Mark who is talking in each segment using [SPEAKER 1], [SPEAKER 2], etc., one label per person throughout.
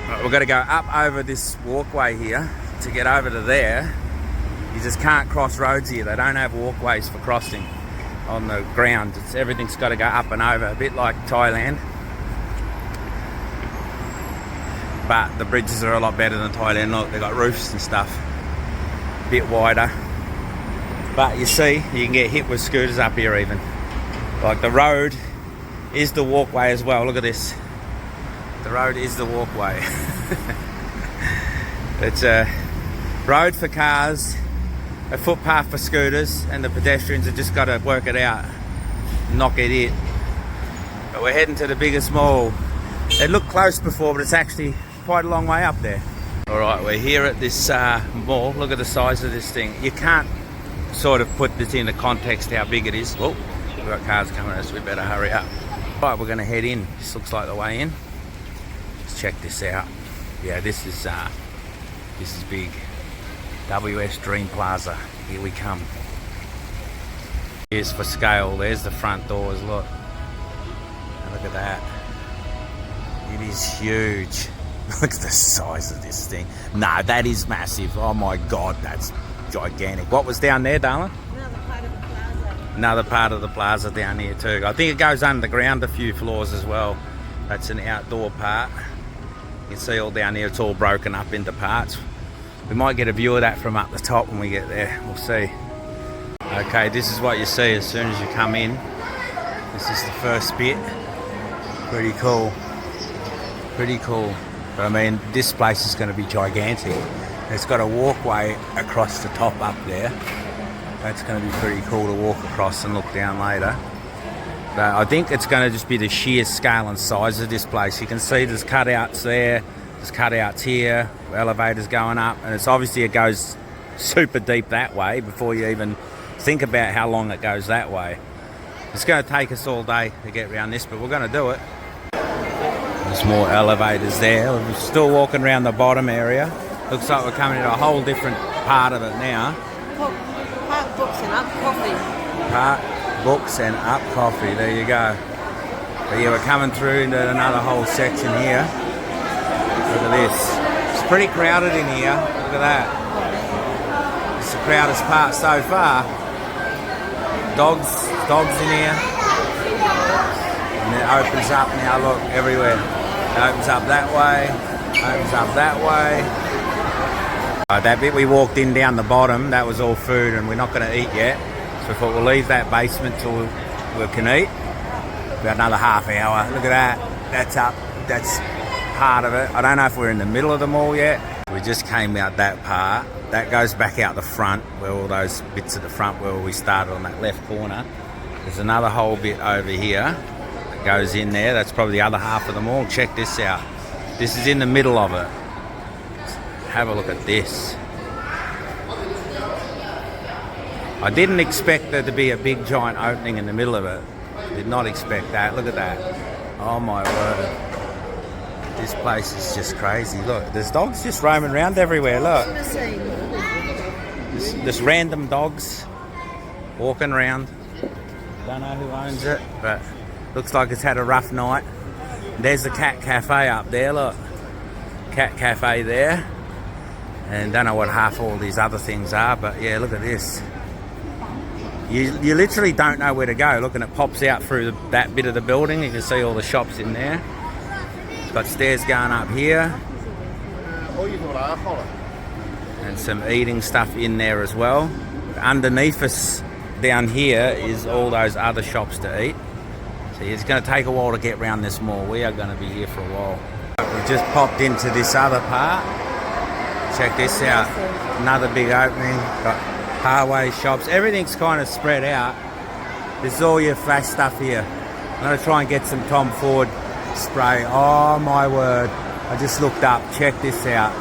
[SPEAKER 1] Right, we've got to go up over this walkway here to get over to there. You just can't cross roads here. They don't have walkways for crossing on the ground. Everything's got to go up and over, a bit like Thailand. But the bridges are a lot better than Thailand. Look, they've got roofs and stuff, a bit wider. But you see, you can get hit with scooters up here even. Like the road is the walkway as well. Look at this. The road is the walkway. It's a road for cars, a footpath for scooters, and the pedestrians have just got to work it out, not get hit. But we're heading to the biggest mall. It looked close before, but it's actually quite a long way up there. All right, we're here at this mall. Look at the size of this thing. You can't sort of put this into context how big it is. Oh, we've got cars coming at us. We better hurry up. All right, we're going to head in. This looks like the way in. Let's check this out. Yeah, this is big. WS Dream Plaza. Here we come. Here's for scale. There's the front doors. Look. And look at that. It is huge. Look at the size of this thing. No, that is massive. Oh my God, that's gigantic. What was down there, darling?
[SPEAKER 2] Another part of the plaza.
[SPEAKER 1] Another part of the plaza down here too. I think it goes underground a few floors as well. That's an outdoor part. You can see all down here, it's all broken up into parts. We might get a view of that from up the top when we get there. We'll see. Okay, this is what you see as soon as you come in. This is the first bit. Pretty cool. Pretty cool. But I mean, this place is going to be gigantic. It's got a walkway across the top up there. That's going to be pretty cool to walk across and look down later. But I think it's going to just be the sheer scale and size of this place. You can see there's cutouts there, there's cutouts here, elevators going up, and it's obviously it goes super deep that way before you even think about how long it goes that way. It's going to take us all day to get around this, but we're going to do it. There's more elevators there. We're still walking around the bottom area. Looks like we're coming into a whole different part of it now.
[SPEAKER 2] Park Books and Up Coffee.
[SPEAKER 1] Park Books and Up Coffee. There you go. But yeah, we're coming through into another whole section here. Look at this. It's pretty crowded in here. Look at that. It's the proudest part so far. Dogs in here. And it opens up now, look, everywhere. It opens up that way, opens up that way. That bit we walked in down the bottom, that was all food and we're not going to eat yet. So I thought we'll leave that basement till we can eat. About another half hour. Look at that. That's up. That's part of it. I don't know if we're in the middle of the mall yet. We just came out that part. That goes back out the front, where all those bits at the front where we started on that left corner. There's another whole bit over here that goes in there. That's probably the other half of the mall. Check this out. This is in the middle of it. Have a look at this. I didn't expect there to be a big giant opening in the middle of it. Did not expect that. Look at that. Oh my word. This place is just crazy. Look, there's dogs just roaming around everywhere. Look. There's random dogs walking around. Don't know who owns it, but looks like it's had a rough night. There's the cat cafe up there. Look. Cat cafe there. And don't know what half all these other things are, but yeah, look at this. You literally don't know where to go. Look, and it pops out through that bit of the building. You can see all the shops in there. It's got stairs going up here. And some eating stuff in there as well. Underneath us down here is all those other shops to eat. So it's going to take a while to get around this mall. We are going to be here for a while. We've just popped into this other part. Check this out. Another big opening. Got Harway shops. Everything's kind of spread out. This is all your flash stuff here. I'm going to try and get some Tom Ford spray. Oh my word. I just looked up. Check this out.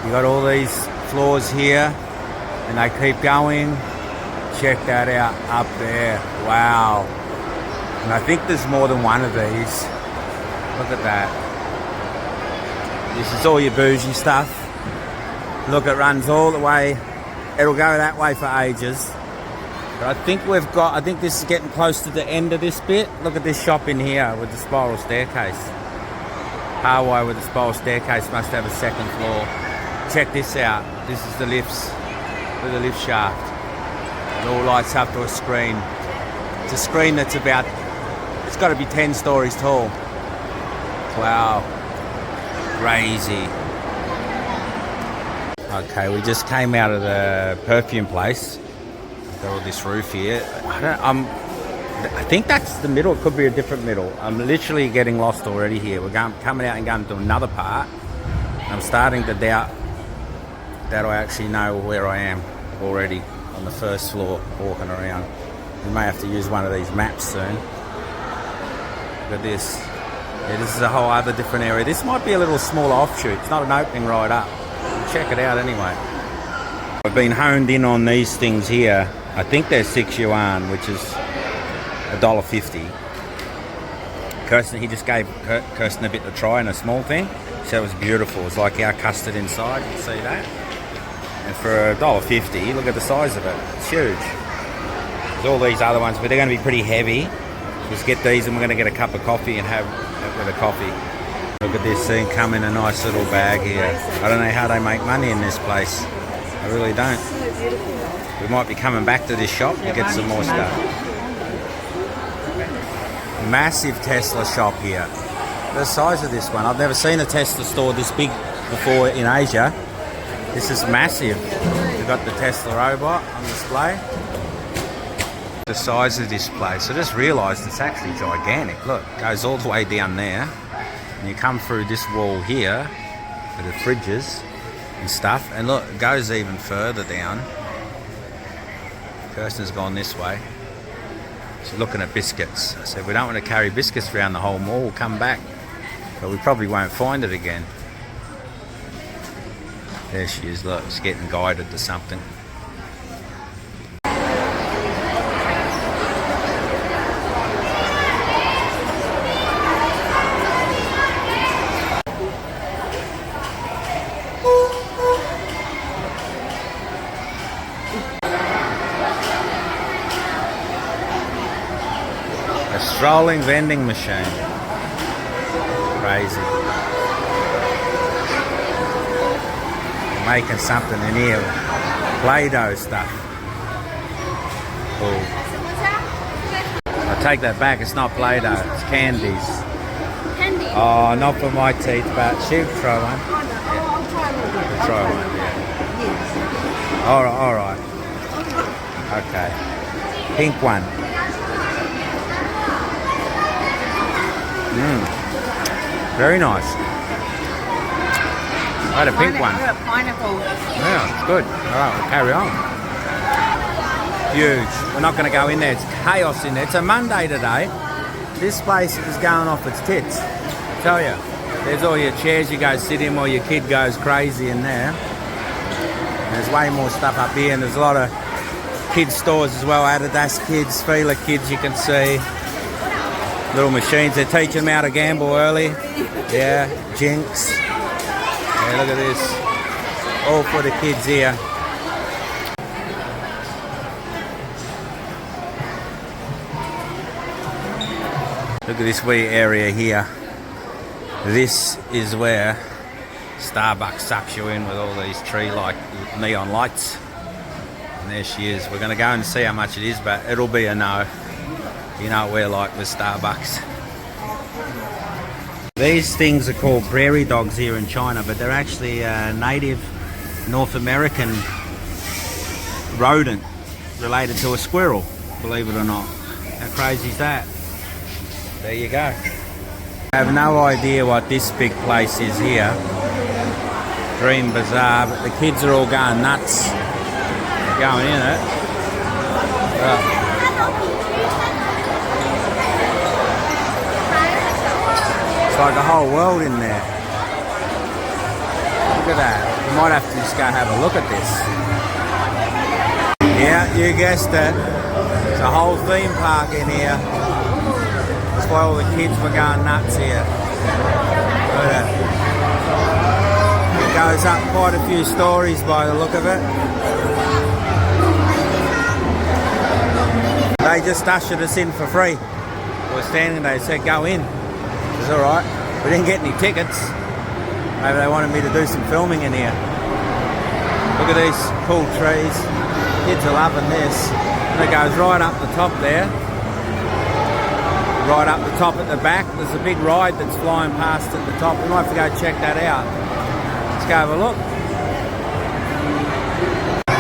[SPEAKER 1] You got all these floors here and they keep going. Check that out up there. Wow. And I think there's more than one of these. Look at that. This is all your bougie stuff. Look, it runs all the way. It'll go that way for ages. But I think this is getting close to the end of this bit. Look at this shop in here with the spiral staircase. hallway with a spiral staircase. Must have a second floor. Check this out. This is the lifts with the lift shaft. It all lights up to a screen. It's a screen that's about, it's got to be 10 stories tall. Wow. Crazy. Okay, we just came out of the perfume place. Got all this roof here. I think that's the middle. It could be a different middle. I'm literally getting lost already here. We're coming out and going to another part. I'm starting to doubt that I actually know where I am already on the first floor walking around. We may have to use one of these maps soon. Look at this. Yeah, this is a whole other different area. This might be a little smaller offshoot. It's not an opening right up. Check it out anyway. I've been honed in on these things here. I think they're 6 yuan, which is $1.50. Kirsten, he just gave Kirsten a bit to try in a small thing. So it was beautiful. It's like our custard inside. You can see that. And for $1.50, look at the size of it. It's huge. There's all these other ones, but they're going to be pretty heavy. Just get these, and we're going to get a cup of coffee and have it with a coffee. Look at this thing come in a nice little bag here. I don't know how they make money in this place. I really don't. We might be coming back to this shop to get some more stuff. Massive Tesla shop here. The size of this one. I've never seen a Tesla store this big before in Asia. This is massive. We've got the Tesla robot on display. The size of this place. I just realised it's actually gigantic. Look, it goes all the way down there. And you come through this wall here with the fridges and stuff. And look, it goes even further down. Kirsten's gone this way. She's looking at biscuits. I said, we don't want to carry biscuits around the whole mall. We'll come back. But we probably won't find it again. There she is. Look, she's getting guided to something. Strolling vending machine. Crazy. Making something in here. Play-Doh stuff. Cool. I take that back, it's not Play-Doh, it's candies.
[SPEAKER 3] Candy?
[SPEAKER 1] Oh, not for my teeth, but she'll try one.
[SPEAKER 3] I'll try one.
[SPEAKER 1] Try one, yeah. Alright. Okay. Pink one. Very nice. I had a pink one.
[SPEAKER 2] Pineapple.
[SPEAKER 1] Yeah, it's good. Alright, we'll carry on. Huge. We're not going to go in there. It's chaos in there. It's a Monday today. This place is going off its tits. I tell you. There's all your chairs you go sit in while your kid goes crazy in there. There's way more stuff up here, and there's a lot of kids stores as well. Adidas kids, Fila kids, you can see. Little machines. They're teaching them how to gamble early. Yeah, Jinx. Yeah, look at this. All for the kids here. Look at this wee area here. This is where Starbucks sucks you in with all these tree-like neon lights. And there she is. We're going to go and see how much it is, but it'll be a no. You know what we're like with Starbucks. These things are called prairie dogs here in China, but they're actually a native North American rodent related to a squirrel, believe it or not. How crazy is that? There you go. I have no idea what this big place is here. Dream Bazaar, but the kids are all going nuts. Going in it. Like a whole world in there. Look at that. You might have to just go have a look at this. Yeah, you guessed it. There's a whole theme park in here. That's why all the kids were going nuts here. Look at it. It goes up quite a few stories by the look of it. They just ushered us in for free. We were standing there, they said go in. It's alright. We didn't get any tickets. Maybe they wanted me to do some filming in here. Look at these cool trees. Kids are loving this. And it goes right up the top there. Right up the top at the back. There's a big ride that's flying past at the top. We might have to go check that out. Let's go have a look.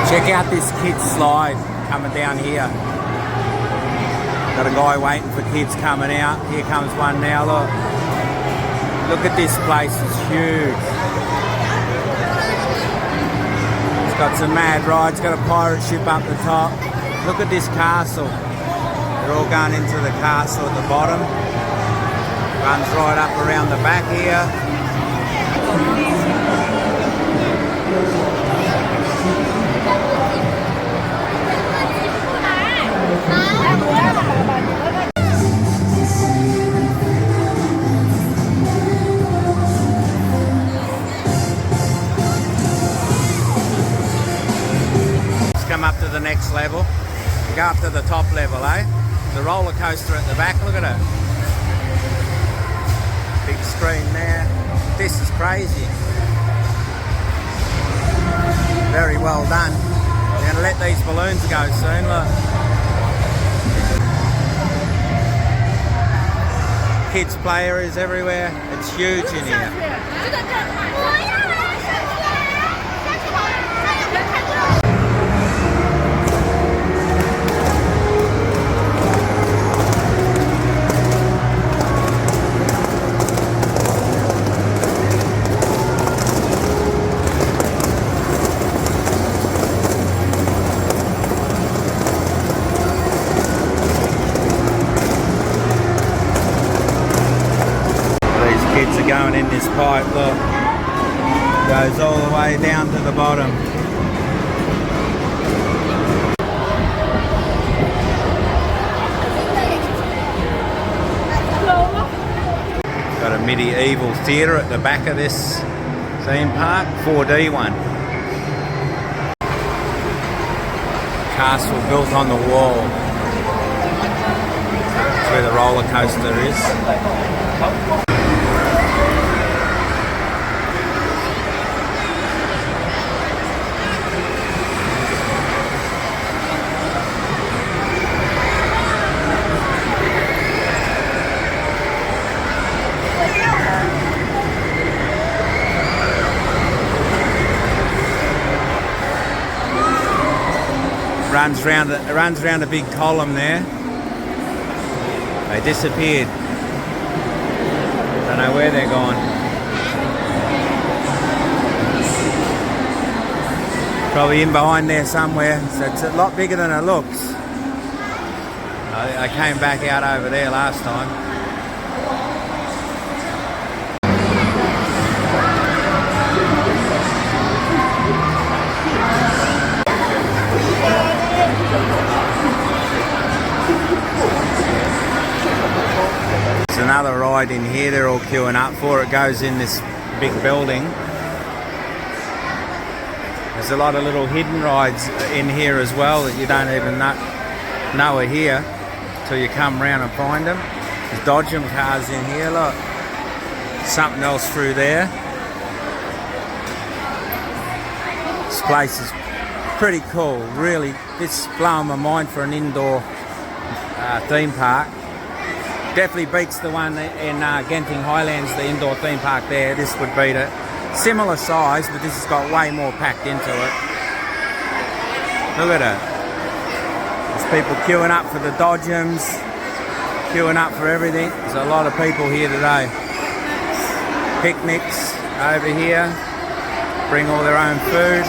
[SPEAKER 1] Check out this kids slide coming down here. Got a guy waiting for kids coming out. Here comes one now, look. Look at this place, it's huge. It's got some mad rides, got a pirate ship up the top. Look at this castle. They're all going into the castle at the bottom. Runs right up around the back here. Come up to the next level. Go up to the top level, eh? The roller coaster at the back, look at it. Big screen there. This is crazy. Very well done. We're going to let these balloons go soon, look. Kids play areas everywhere. It's huge in here. Kids are going in this pipe, look. Goes all the way down to the bottom. Got a medieval theatre at the back of this theme park, 4D one. Castle built on the wall. That's where the roller coaster is. It runs around a big column there. They disappeared. Don't know where they're gone. Probably in behind there somewhere. So it's a lot bigger than it looks. I came back out over there last time. Another ride in here they're all queuing up for. It goes in this big building. There's a lot of little hidden rides in here as well that you don't even know are here till you come round and find them. There's Dodgem cars in here, look. Something else through there. This place is pretty cool, really. It's blowing my mind for an indoor theme park. Definitely beats the one in Genting Highlands, the indoor theme park there. This would beat it. Similar size, but this has got way more packed into it. Look at it. There's people queuing up for the Dodgems, queuing up for everything. There's a lot of people here today. Picnics over here. Bring all their own food.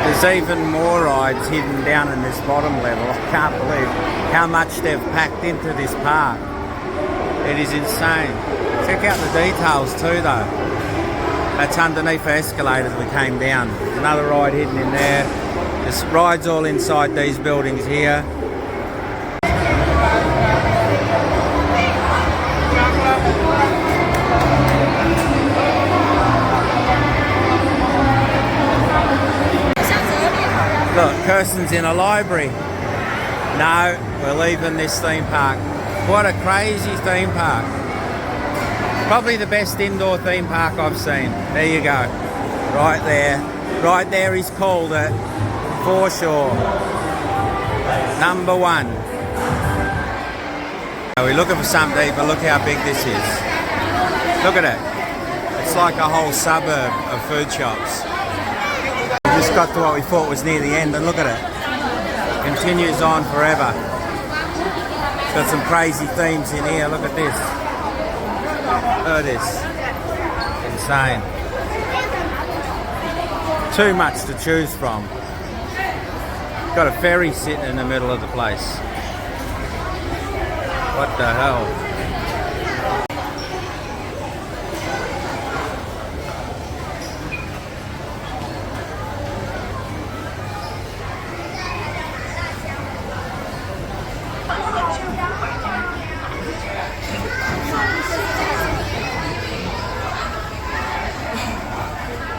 [SPEAKER 1] There's even more rides hidden down in this bottom level. I can't believe how much they've packed into this park. It is insane. Check out the details too though. That's underneath the escalators we came down. Another ride hidden in there. There's rides all inside these buildings here. Kirsten's in a library. No, we're leaving this theme park. What a crazy theme park. Probably the best indoor theme park I've seen. There you go. Right there. Right there he's called it. Foreshore. Number 1. We're looking for something to eat, but look how big this is. Look at it. It's like a whole suburb of food shops. We just got to what we thought was near the end, and look at it. Continues on forever. It's got some crazy themes in here. Look at this. Look at this. Insane. Too much to choose from. Got a ferry sitting in the middle of the place. What the hell?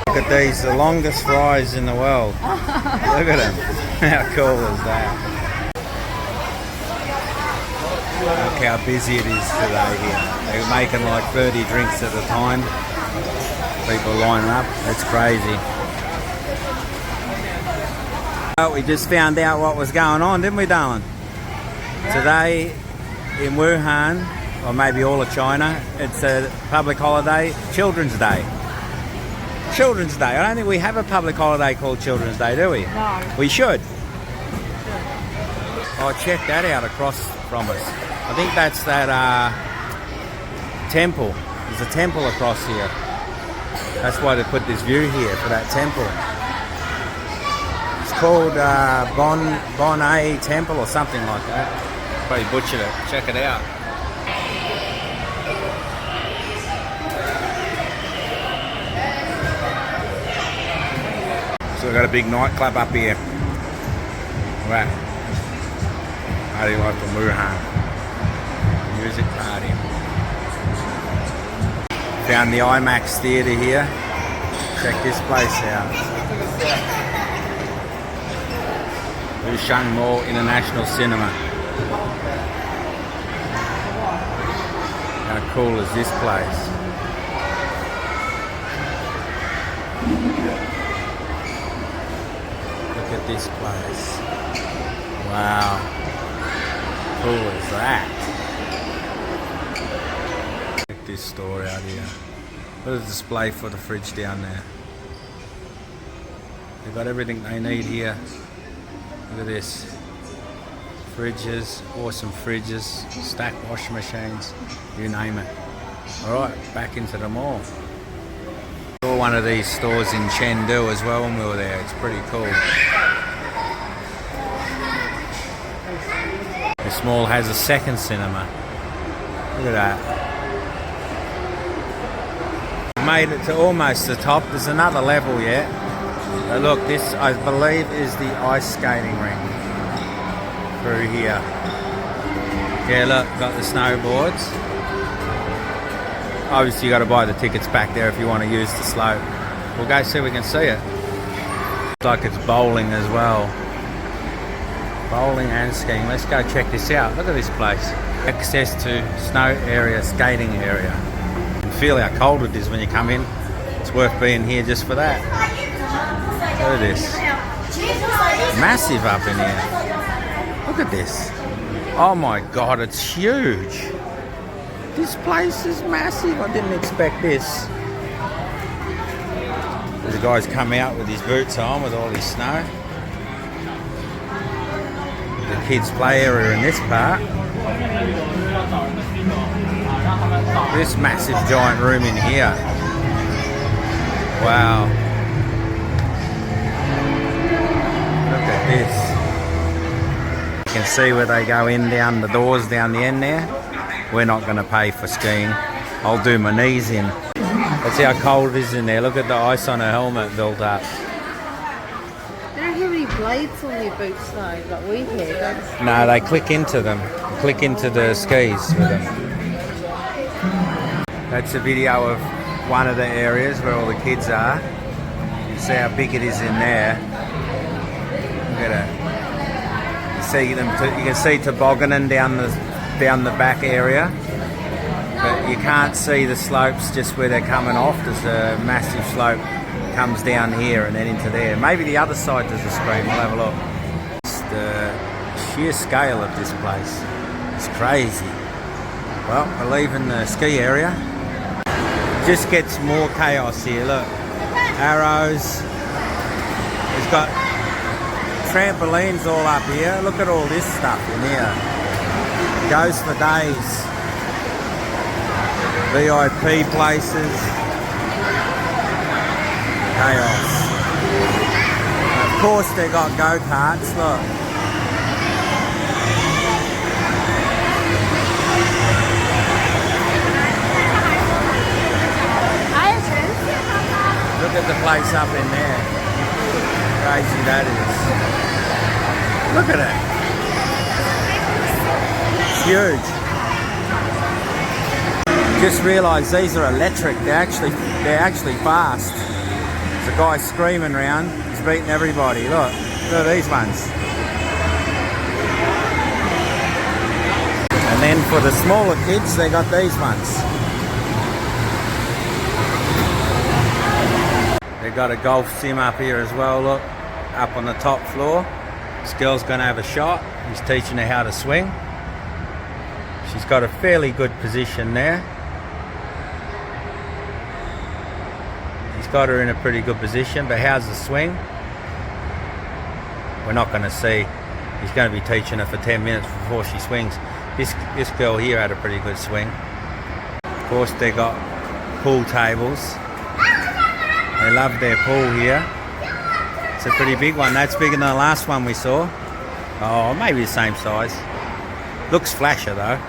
[SPEAKER 1] Look at these, the longest fries in the world. Look at them. How cool is that? Look how busy it is today here. They're making like 30 drinks at a time. People lining up. It's crazy. Oh, we just found out what was going on, didn't we, darling? Today in Wuhan, or maybe all of China, it's a public holiday, Children's Day. Children's Day. I don't think we have a public holiday called Children's Day, do we?
[SPEAKER 2] No.
[SPEAKER 1] We should. Oh, check that out across from us. I think that's that temple. There's a temple across here. That's why they put this view here, for that temple. It's called Bon Temple or something like that. Probably butchered it. Check it out. So we've got a big nightclub up here. Right. Party life from Wuhan. Music party. Found the IMAX theatre here. Check this place out. Wushang Mall International Cinema. How cool is this place? Look at this place. Wow. Cool is that? Check this store out here. There's a display for the fridge down there. They've got everything they need here. Look at this. Fridges, awesome fridges, stacked washing machines, you name it. Alright, back into the mall. Saw one of these stores in Chengdu as well when we were there. It's pretty cool. This mall has a second cinema. Look at that. Made it to almost the top. There's another level yet. But look, this I believe is the ice skating ring through here. Yeah, look, got the snowboards. Obviously you got to buy the tickets back there if you want to use the slope. We'll go see if we can see it. Looks like it's bowling as well. Bowling and skiing. Let's go check this out. Look at this place. Access to snow area, skating area. You can feel how cold it is when you come in. It's worth being here just for that. Look at this. Massive up in here. Look at this. Oh my god, it's huge. This place is massive. I didn't expect this. The guy's come out with his boots on with all his snow. The kids' play area in this part. This massive giant room in here. Wow. Look at this. You can see where they go in down the doors down the end there. We're not going to pay for skiing. I'll do my knees in. Let's see how cold it is in there. Look at the ice on her helmet built up.
[SPEAKER 2] They don't have any blades on their boots though, like we have.
[SPEAKER 1] No, they click into them. Click into the skis with them. That's a video of one of the areas where all the kids are. You can see how big it is in there. Look at it. You see them. You can see tobogganing down the back area, but you can't see the slopes just where they're coming off. There's a massive slope comes down here and then into there. Maybe the other side does a screen. We'll have a look. It's the sheer scale of this place. It's crazy. Well, we're leaving the ski area. Just gets more chaos here. Look, arrows. It's got trampolines all up here. Look at all this stuff in here. Goes for days. VIP places. Chaos. Of course they got go-karts, look. Look at the place up in there. Crazy that is. Look at it. It's huge. Just realised these are electric. They're actually fast. There's a guy screaming around. He's beating everybody. Look at these ones. And then for the smaller kids, they got these ones. They've got a golf sim up here as well, look, up on the top floor. This girl's going to have a shot. He's teaching her how to swing. She's got a fairly good position there. He's got her in a pretty good position, but how's the swing? We're not going to see. He's going to be teaching her for 10 minutes before she swings. This girl here had a pretty good swing. Of course, they got pool tables. They love their pool here. It's a pretty big one. That's bigger than the last one we saw. Oh, maybe the same size. Looks flasher though.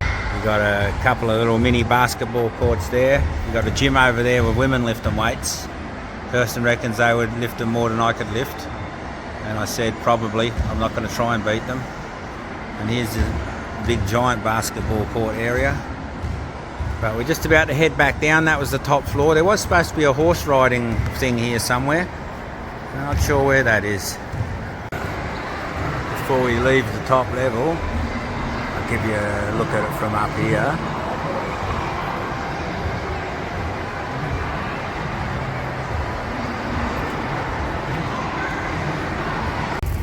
[SPEAKER 1] You got a couple of little mini basketball courts there. You got a gym over there with women lifting weights. Kirsten reckons they would lift them more than I could lift. And I said probably. I'm not going to try and beat them. And here's a big giant basketball court area. But we're just about to head back down. That was the top floor. There was supposed to be a horse riding thing here somewhere. I'm not sure where that is. Before we leave the top level, I'll give you a look at it from up here.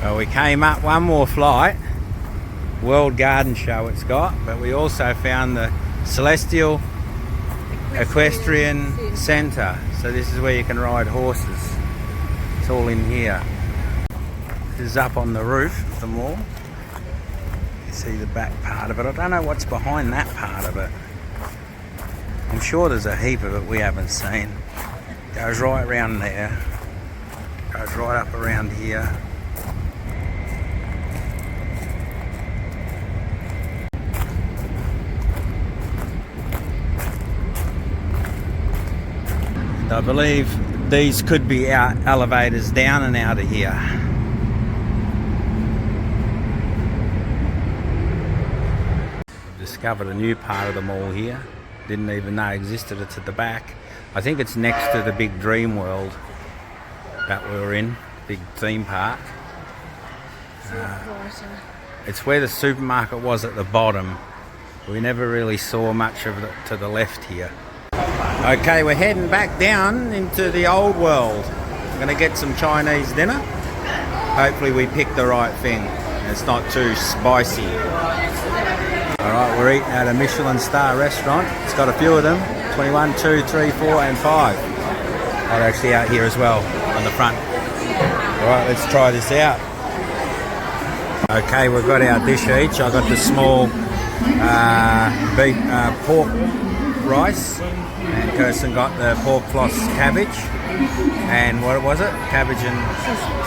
[SPEAKER 1] Well, we came up one more flight. World Garden Show it's got, but we also found the Celestial Equestrian Centre. So this is where you can ride horses. It's all in here. This is up on the roof of the mall. You see the back part of it. I don't know what's behind that part of it. I'm sure there's a heap of it we haven't seen. Goes right around there. Goes right up around here. I believe these could be our elevators down and out of here. I've discovered a new part of the mall here. Didn't even know existed. It's at the back. I think it's next to the big Dream World that we were in, big theme park. It's where the supermarket was at the bottom. We never really saw much of it to the left here. Okay, we're heading back down into the old world. We're going to get some Chinese dinner. Hopefully we pick the right thing. It's not too spicy. Alright, we're eating at a Michelin star restaurant. It's got a few of them. 21, 2, 3, 4 and 5. They're actually out here as well on the front. Alright, let's try this out. Okay, we've got our dish each. I got the small beef pork rice. And Kirsten got the pork floss cabbage. And what was it? Cabbage and...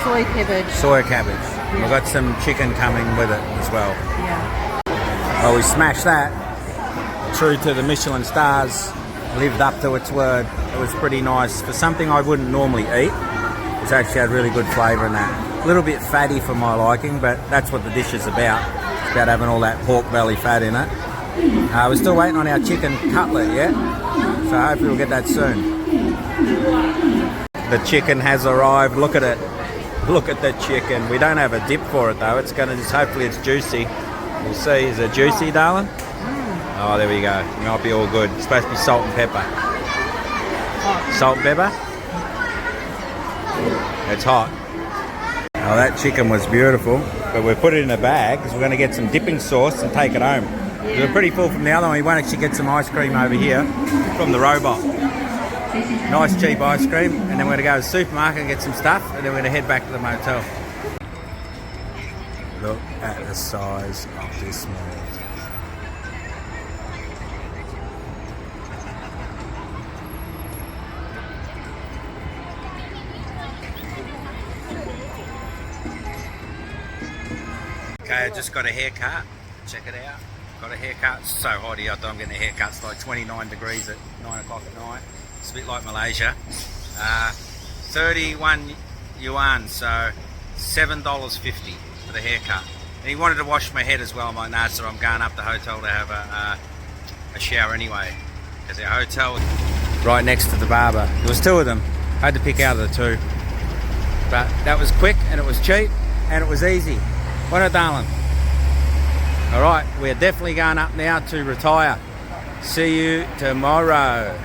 [SPEAKER 2] Soy cabbage.
[SPEAKER 1] Soy cabbage. We've got some chicken coming with it as well.
[SPEAKER 2] Yeah.
[SPEAKER 1] Well, we smashed that. True to the Michelin stars. Lived up to its word. It was pretty nice. For something I wouldn't normally eat, it's actually had really good flavour in that. A little bit fatty for my liking, but that's what the dish is about. It's about having all that pork belly fat in it. We're still waiting on our chicken cutlet yet, so hopefully we'll get that soon. The chicken has arrived. Look at it. Look at the chicken. We don't have a dip for it though. It's gonna just, hopefully it's juicy. We'll see. Is it juicy, darling? Oh, there we go. It might be all good. It's supposed to be salt and pepper. Salt and pepper? It's hot. Oh, that chicken was beautiful. But we put it in a bag because we're going to get some dipping sauce and take it home.
[SPEAKER 2] Yeah.
[SPEAKER 1] We're pretty full from the other one. We won't actually get some ice cream over here from the robot. Nice cheap ice cream. And then we're going to go to the supermarket and get some stuff. And then we're going to head back to the motel. Look at the size of this mall. Okay, I just got a haircut. Check it out. Got a haircut. It's so hot here. I thought I'm getting a haircut. It's like 29 degrees at 9 o'clock at night. It's a bit like Malaysia. 31 yuan, so $7.50 for the haircut. And he wanted to wash my head as well. I'm like, nah, so I'm going up the hotel to have a shower anyway. Because our hotel was right next to the barber. There was two of them. I had to pick out of the two. But that was quick and it was cheap and it was easy. What a darling. Alright, we're definitely going up now to retire. See you tomorrow.